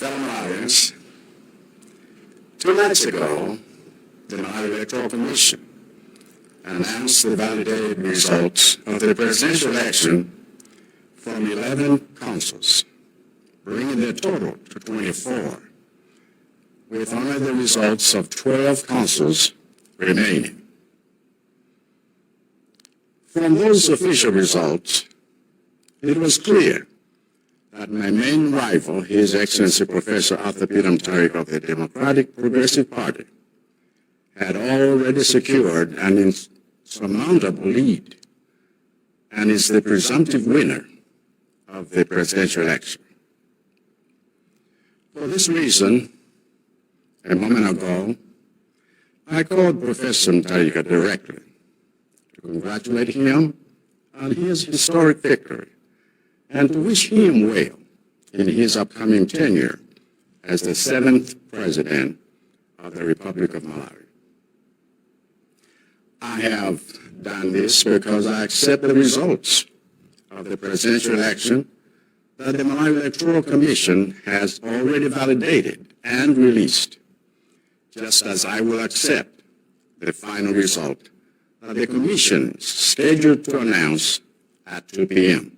Fellow Malawians, 2 nights ago, the Malawi Electoral Commission announced the validated results of the presidential election from 11 councils, bringing the total to 24, with only the results of 12 councils remaining. From those official results, it was clear that my main rival, His Excellency Professor Peter Mutharika of the Democratic Progressive Party, had already secured an insurmountable lead and is the presumptive winner of the presidential election. For this reason, a moment ago, I called Professor Mutharika directly to congratulate him on his historic victory and to wish him well in his upcoming tenure as the 7th President of the Republic of Malawi. I have done this because I accept the results of the presidential election that the Malawi Electoral Commission has already validated and released, just as I will accept the final result that the Commission is scheduled to announce at 2 p.m.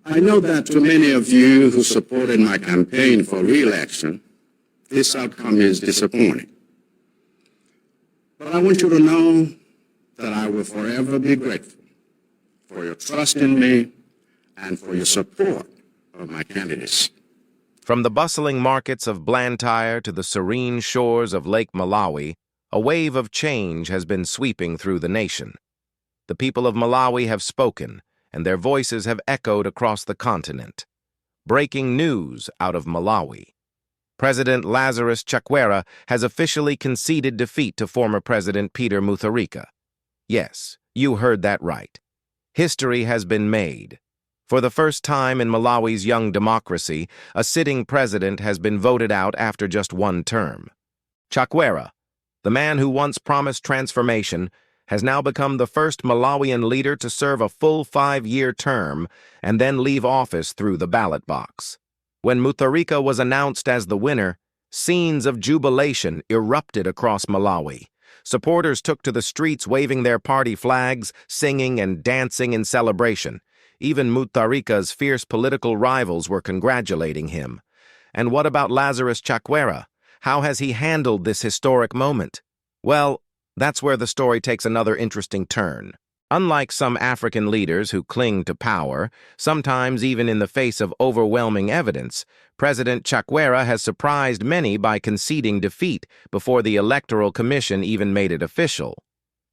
I know that to many of you who supported my campaign for re-election, this outcome is disappointing. But I want you to know that I will forever be grateful for your trust in me and for your support of my candidacy. From the bustling markets of Blantyre to the serene shores of Lake Malawi, a wave of change has been sweeping through the nation. The people of Malawi have spoken, and their voices have echoed across the continent. Breaking news out of Malawi. President Lazarus Chakwera has officially conceded defeat to former President Peter Mutharika. Yes, you heard that right. History has been made. For the first time in Malawi's young democracy, a sitting president has been voted out after just one term. Chakwera, the man who once promised transformation, has now become the first Malawian leader to serve a full 5-year term and then leave office through the ballot box. When Mutharika was announced as the winner, scenes of jubilation erupted across Malawi. Supporters took to the streets waving their party flags, singing and dancing in celebration. Even Mutharika's fierce political rivals were congratulating him. And what about Lazarus Chakwera? How has he handled this historic moment? Well, that's where the story takes another interesting turn. Unlike some African leaders who cling to power, sometimes even in the face of overwhelming evidence, President Chakwera has surprised many by conceding defeat before the Electoral Commission even made it official.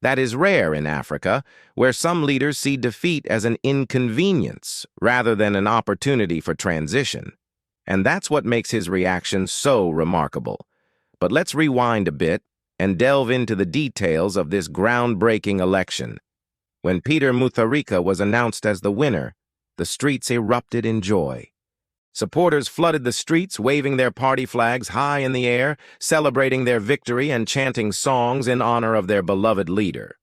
That is rare in Africa, where some leaders see defeat as an inconvenience rather than an opportunity for transition. And that's what makes his reaction so remarkable. But let's rewind a bit and delve into the details of this groundbreaking election. When Peter Mutharika was announced as the winner, the streets erupted in joy. Supporters flooded the streets, waving their party flags high in the air, celebrating their victory and chanting songs in honor of their beloved leader.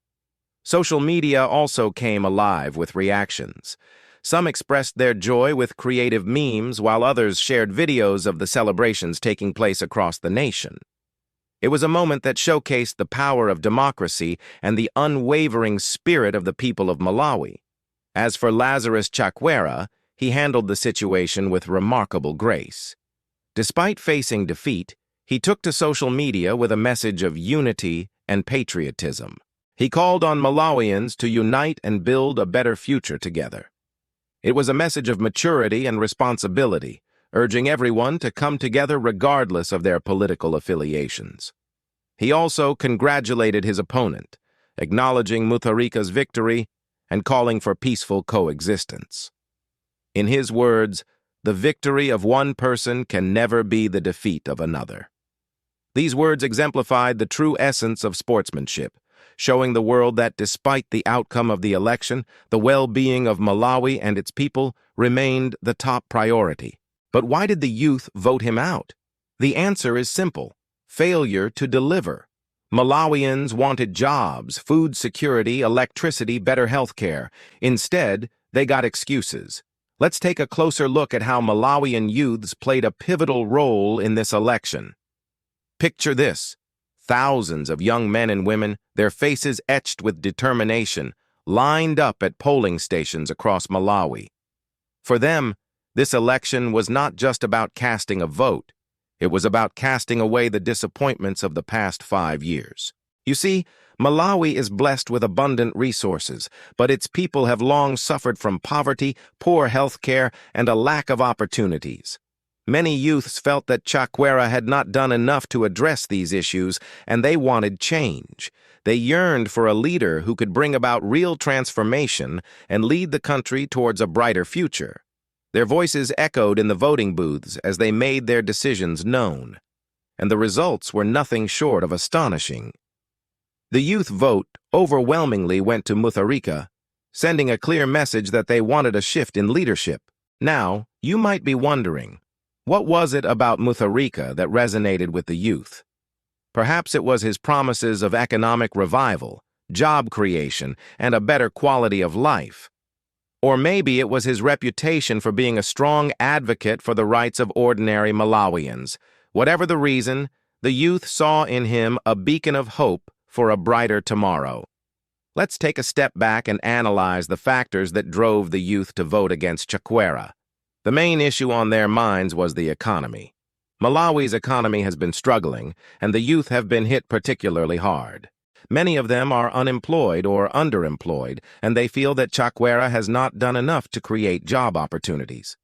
Social media also came alive with reactions. Some expressed their joy with creative memes, while others shared videos of the celebrations taking place across the nation. It was a moment that showcased the power of democracy and the unwavering spirit of the people of Malawi. As for Lazarus Chakwera, he handled the situation with remarkable grace. Despite facing defeat, he took to social media with a message of unity and patriotism. He called on Malawians to unite and build a better future together. It was a message of maturity and responsibility, urging everyone to come together regardless of their political affiliations. He also congratulated his opponent, acknowledging Mutharika's victory and calling for peaceful coexistence. In his words, the victory of one person can never be the defeat of another. These words exemplified the true essence of sportsmanship, showing the world that despite the outcome of the election, the well-being of Malawi and its people remained the top priority. But why did the youth vote him out? The answer is simple: failure to deliver. Malawians wanted jobs, food security, electricity, better health care. Instead, they got excuses. Let's take a closer look at how Malawian youths played a pivotal role in this election. Picture this: thousands of young men and women, their faces etched with determination, lined up at polling stations across Malawi. For them, this election was not just about casting a vote. It was about casting away the disappointments of the past 5 years. You see, Malawi is blessed with abundant resources, but its people have long suffered from poverty, poor health care, and a lack of opportunities. Many youths felt that Chakwera had not done enough to address these issues, and they wanted change. They yearned for a leader who could bring about real transformation and lead the country towards a brighter future. Their voices echoed in the voting booths as they made their decisions known, and the results were nothing short of astonishing. The youth vote overwhelmingly went to Mutharika, sending a clear message that they wanted a shift in leadership. Now, you might be wondering, what was it about Mutharika that resonated with the youth? Perhaps it was his promises of economic revival, job creation, and a better quality of life. Or maybe it was his reputation for being a strong advocate for the rights of ordinary Malawians. Whatever the reason, the youth saw in him a beacon of hope for a brighter tomorrow. Let's take a step back and analyze the factors that drove the youth to vote against Chakwera. The main issue on their minds was the economy. Malawi's economy has been struggling, and the youth have been hit particularly hard. Many of them are unemployed or underemployed, and they feel that Chakwera has not done enough to create job opportunities.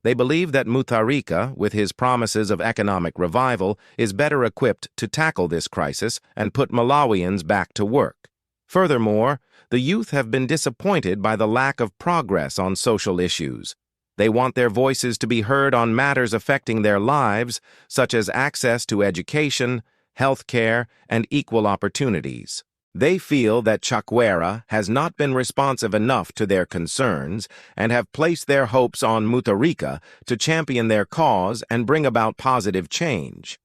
They believe that Mutharika, with his promises of economic revival, is better equipped to tackle this crisis and put Malawians back to work. Furthermore, the youth have been disappointed by the lack of progress on social issues. They want their voices to be heard on matters affecting their lives, such as access to education, health care, and equal opportunities. They feel that Chakwera has not been responsive enough to their concerns and have placed their hopes on Mutharika to champion their cause and bring about positive change.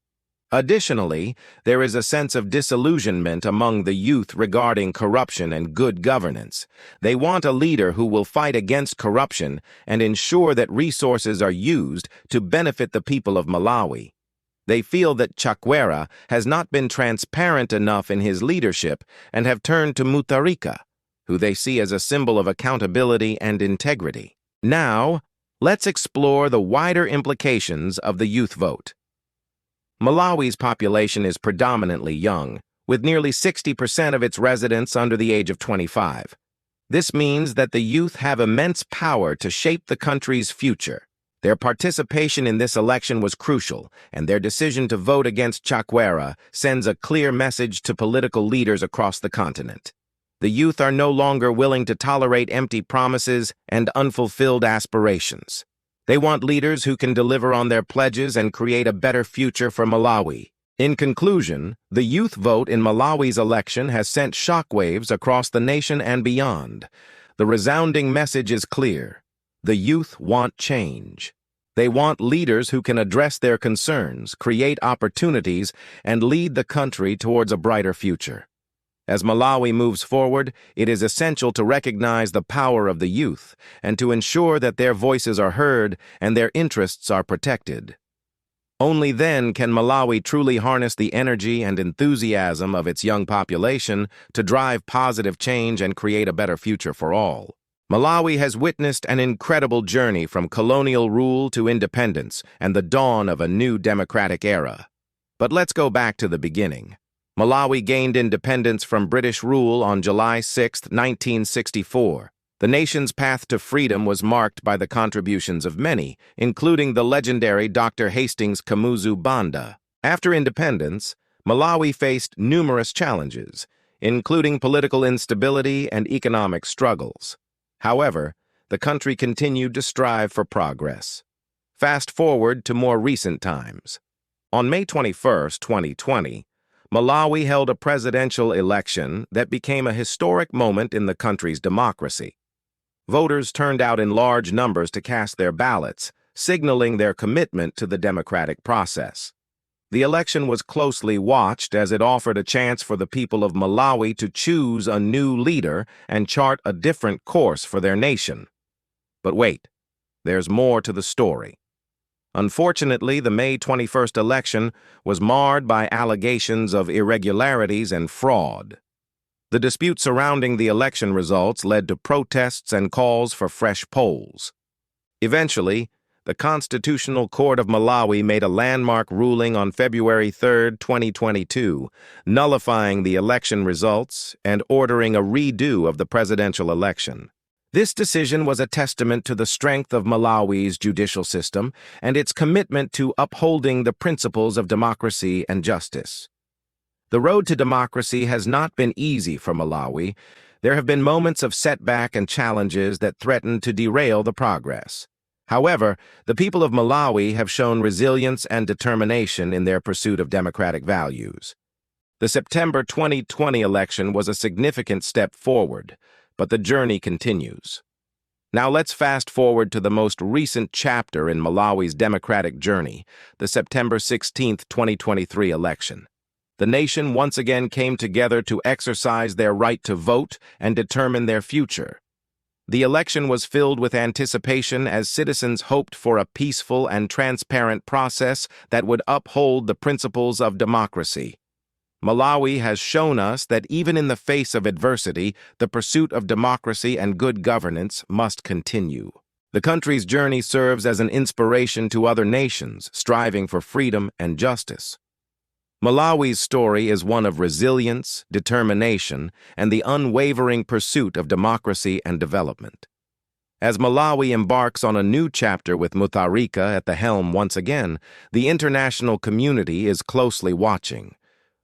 Additionally, there is a sense of disillusionment among the youth regarding corruption and good governance. They want a leader who will fight against corruption and ensure that resources are used to benefit the people of Malawi. They feel that Chakwera has not been transparent enough in his leadership and have turned to Mutharika, who they see as a symbol of accountability and integrity. Now, let's explore the wider implications of the youth vote. Malawi's population is predominantly young, with nearly 60% of its residents under the age of 25. This means that the youth have immense power to shape the country's future. Their participation in this election was crucial, and their decision to vote against Chakwera sends a clear message to political leaders across the continent. The youth are no longer willing to tolerate empty promises and unfulfilled aspirations. They want leaders who can deliver on their pledges and create a better future for Malawi. In conclusion, the youth vote in Malawi's election has sent shockwaves across the nation and beyond. The resounding message is clear. The youth want change. They want leaders who can address their concerns, create opportunities, and lead the country towards a brighter future. As Malawi moves forward, it is essential to recognize the power of the youth and to ensure that their voices are heard and their interests are protected. Only then can Malawi truly harness the energy and enthusiasm of its young population to drive positive change and create a better future for all. Malawi has witnessed an incredible journey from colonial rule to independence and the dawn of a new democratic era. But let's go back to the beginning. Malawi gained independence from British rule on July 6, 1964. The nation's path to freedom was marked by the contributions of many, including the legendary Dr. Hastings Kamuzu Banda. After independence, Malawi faced numerous challenges, including political instability and economic struggles. However, the country continued to strive for progress. Fast forward to more recent times. On May 21, 2020, Malawi held a presidential election that became a historic moment in the country's democracy. Voters turned out in large numbers to cast their ballots, signaling their commitment to the democratic process. The election was closely watched as it offered a chance for the people of Malawi to choose a new leader and chart a different course for their nation. But wait, There's more to the story. Unfortunately, the May 21st election was marred by allegations of irregularities and fraud. The dispute surrounding the election results led to protests and calls for fresh polls. Eventually, the Constitutional Court of Malawi made a landmark ruling on February 3, 2022, nullifying the election results and ordering a redo of the presidential election. This decision was a testament to the strength of Malawi's judicial system and its commitment to upholding the principles of democracy and justice. The road to democracy has not been easy for Malawi. There have been moments of setback and challenges that threaten to derail the progress. However, the people of Malawi have shown resilience and determination in their pursuit of democratic values. The September 2020 election was a significant step forward, but the journey continues. Now let's fast forward to the most recent chapter in Malawi's democratic journey, the September 16, 2023 election. The nation once again came together to exercise their right to vote and determine their future. The election was filled with anticipation as citizens hoped for a peaceful and transparent process that would uphold the principles of democracy. Malawi has shown us that even in the face of adversity, the pursuit of democracy and good governance must continue. The country's journey serves as an inspiration to other nations striving for freedom and justice. Malawi's story is one of resilience, determination, and the unwavering pursuit of democracy and development. As Malawi embarks on a new chapter with Mutharika at the helm once again, the international community is closely watching.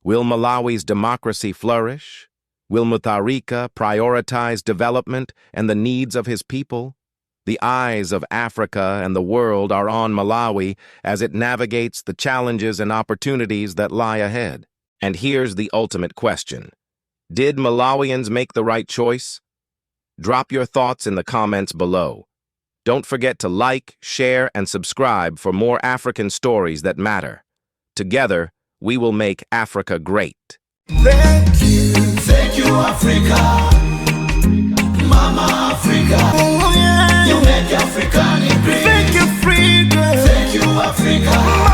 Will Malawi's democracy flourish? Will Mutharika prioritize development and the needs of his people? The eyes of Africa and the world are on Malawi as it navigates the challenges and opportunities that lie ahead. And here's the ultimate question. Did Malawians make the right choice? Drop your thoughts in the comments below. Don't forget to like, share, and subscribe for more African stories that matter. Together, we will make Africa great. Thank you, Africa. Mama Africa, oh, yeah. You make Africa great. Thank you, freedom. Thank you, Africa.